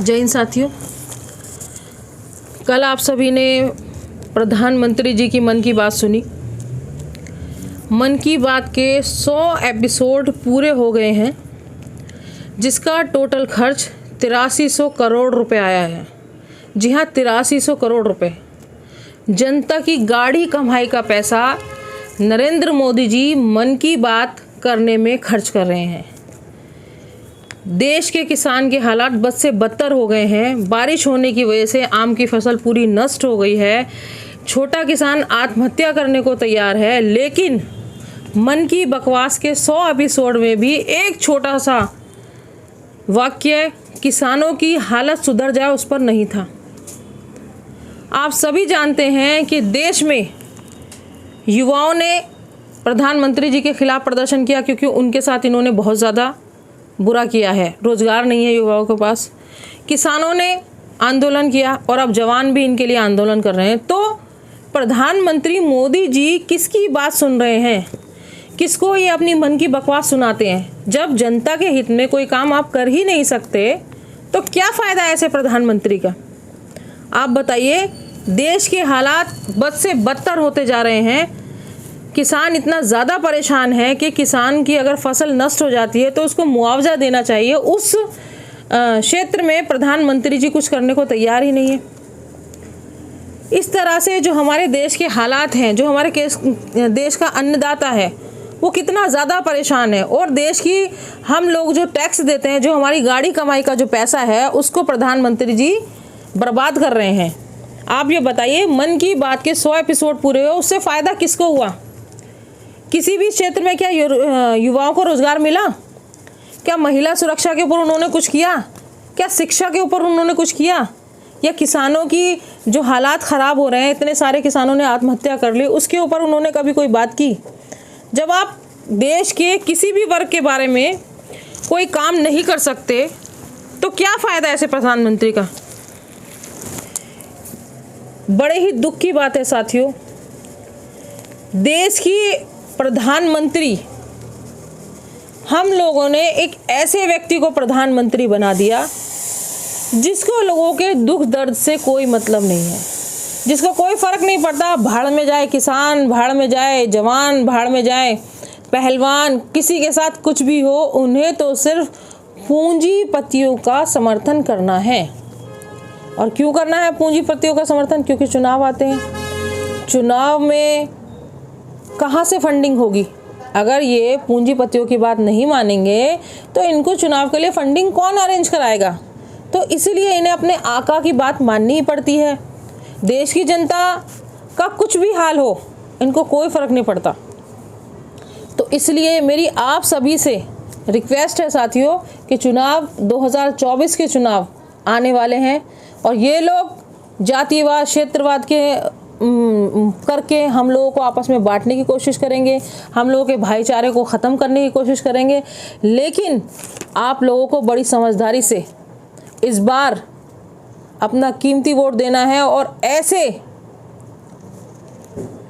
जय हिंद साथियों। कल आप सभी ने प्रधानमंत्री जी की मन की बात सुनी। मन की बात के 100 एपिसोड पूरे हो गए हैं, जिसका टोटल खर्च 8300 करोड़ रुपए आया है। जी हाँ, 8300 करोड़ रुपए। जनता की गाड़ी कमाई का पैसा नरेंद्र मोदी जी मन की बात करने में खर्च कर रहे हैं। देश के किसान के हालात बद से बदतर हो गए हैं। बारिश होने की वजह से आम की फसल पूरी नष्ट हो गई है। छोटा किसान आत्महत्या करने को तैयार है, लेकिन मन की बकवास के 100 एपिसोड में भी एक छोटा सा वाक्य किसानों की हालत सुधर जाए उस पर नहीं था। आप सभी जानते हैं कि देश में युवाओं ने प्रधानमंत्री जी के खिलाफ प्रदर्शन किया, क्योंकि उनके साथ इन्होंने बहुत ज़्यादा बुरा किया है। रोजगार नहीं है युवाओं के पास। किसानों ने आंदोलन किया और अब जवान भी इनके लिए आंदोलन कर रहे हैं। तो प्रधानमंत्री मोदी जी किसकी बात सुन रहे हैं? किसको ये अपनी मन की बकवास सुनाते हैं? जब जनता के हित में कोई काम आप कर ही नहीं सकते तो क्या फ़ायदा ऐसे प्रधानमंत्री का? आप बताइए। देश के हालात बद से बदतर होते जा रहे हैं। किसान इतना ज़्यादा परेशान है कि किसान की अगर फसल नष्ट हो जाती है तो उसको मुआवजा देना चाहिए। उस क्षेत्र में प्रधानमंत्री जी कुछ करने को तैयार ही नहीं है। इस तरह से जो हमारे देश के हालात हैं, जो हमारे देश का अन्नदाता है वो कितना ज़्यादा परेशान है, और देश की हम लोग जो टैक्स देते हैं, जो हमारी गाड़ी कमाई का जो पैसा है, उसको प्रधानमंत्री जी बर्बाद कर रहे हैं। आप ये बताइए, मन की बात के 100 एपिसोड पूरे हो, उससे फ़ायदा किसको हुआ? किसी भी क्षेत्र में क्या युवाओं को रोज़गार मिला? क्या महिला सुरक्षा के ऊपर उन्होंने कुछ किया? क्या शिक्षा के ऊपर उन्होंने कुछ किया? या किसानों की जो हालात ख़राब हो रहे हैं, इतने सारे किसानों ने आत्महत्या कर ली, उसके ऊपर उन्होंने कभी कोई बात की? जब आप देश के किसी भी वर्ग के बारे में कोई काम नहीं कर सकते तो क्या फ़ायदा ऐसे प्रधानमंत्री का? बड़े ही दुख की बात है साथियों। देश की प्रधानमंत्री, हम लोगों ने एक ऐसे व्यक्ति को प्रधानमंत्री बना दिया जिसको लोगों के दुख दर्द से कोई मतलब नहीं है, जिसको कोई फ़र्क नहीं पड़ता। भाड़ में जाए किसान, भाड़ में जाए जवान, भाड़ में जाए पहलवान, किसी के साथ कुछ भी हो, उन्हें तो सिर्फ पूंजीपतियों का समर्थन करना है। और क्यों करना है पूंजीपतियों का समर्थन? क्योंकि चुनाव आते हैं। चुनाव में कहाँ से फंडिंग होगी? अगर ये पूंजीपतियों की बात नहीं मानेंगे तो इनको चुनाव के लिए फंडिंग कौन अरेंज कराएगा? तो इसलिए इन्हें अपने आका की बात माननी ही पड़ती है। देश की जनता का कुछ भी हाल हो, इनको कोई फ़र्क नहीं पड़ता। तो इसलिए मेरी आप सभी से रिक्वेस्ट है साथियों कि चुनाव 2024 के चुनाव आने वाले हैं, और ये लोग जातिवाद, क्षेत्रवाद के करके हम लोगों को आपस में बांटने की कोशिश करेंगे, हम लोगों के भाईचारे को ख़त्म करने की कोशिश करेंगे। लेकिन आप लोगों को बड़ी समझदारी से इस बार अपना कीमती वोट देना है और ऐसे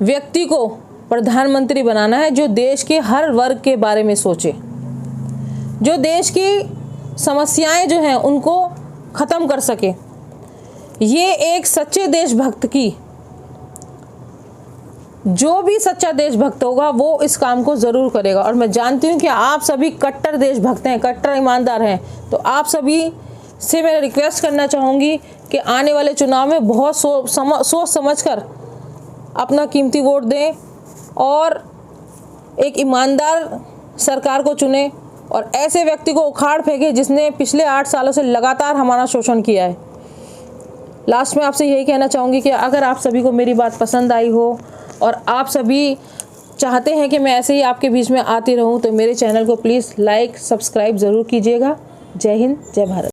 व्यक्ति को प्रधानमंत्री बनाना है जो देश के हर वर्ग के बारे में सोचे, जो देश की समस्याएं जो हैं उनको ख़त्म कर सके। ये एक सच्चे देशभक्त की, जो भी सच्चा देशभक्त होगा वो इस काम को ज़रूर करेगा। और मैं जानती हूँ कि आप सभी कट्टर देशभक्त हैं, कट्टर ईमानदार हैं। तो आप सभी से मैं रिक्वेस्ट करना चाहूँगी कि आने वाले चुनाव में बहुत सोच समझ कर अपना कीमती वोट दें और एक ईमानदार सरकार को चुनें, और ऐसे व्यक्ति को उखाड़ फेंके जिसने पिछले 8 सालों से लगातार हमारा शोषण किया है। लास्ट में आपसे यही कहना चाहूँगी कि अगर आप सभी को मेरी बात पसंद आई हो और आप सभी चाहते हैं कि मैं ऐसे ही आपके बीच में आती रहूं, तो मेरे चैनल को प्लीज़ लाइक, सब्सक्राइब ज़रूर कीजिएगा। जय हिंद, जय भारत।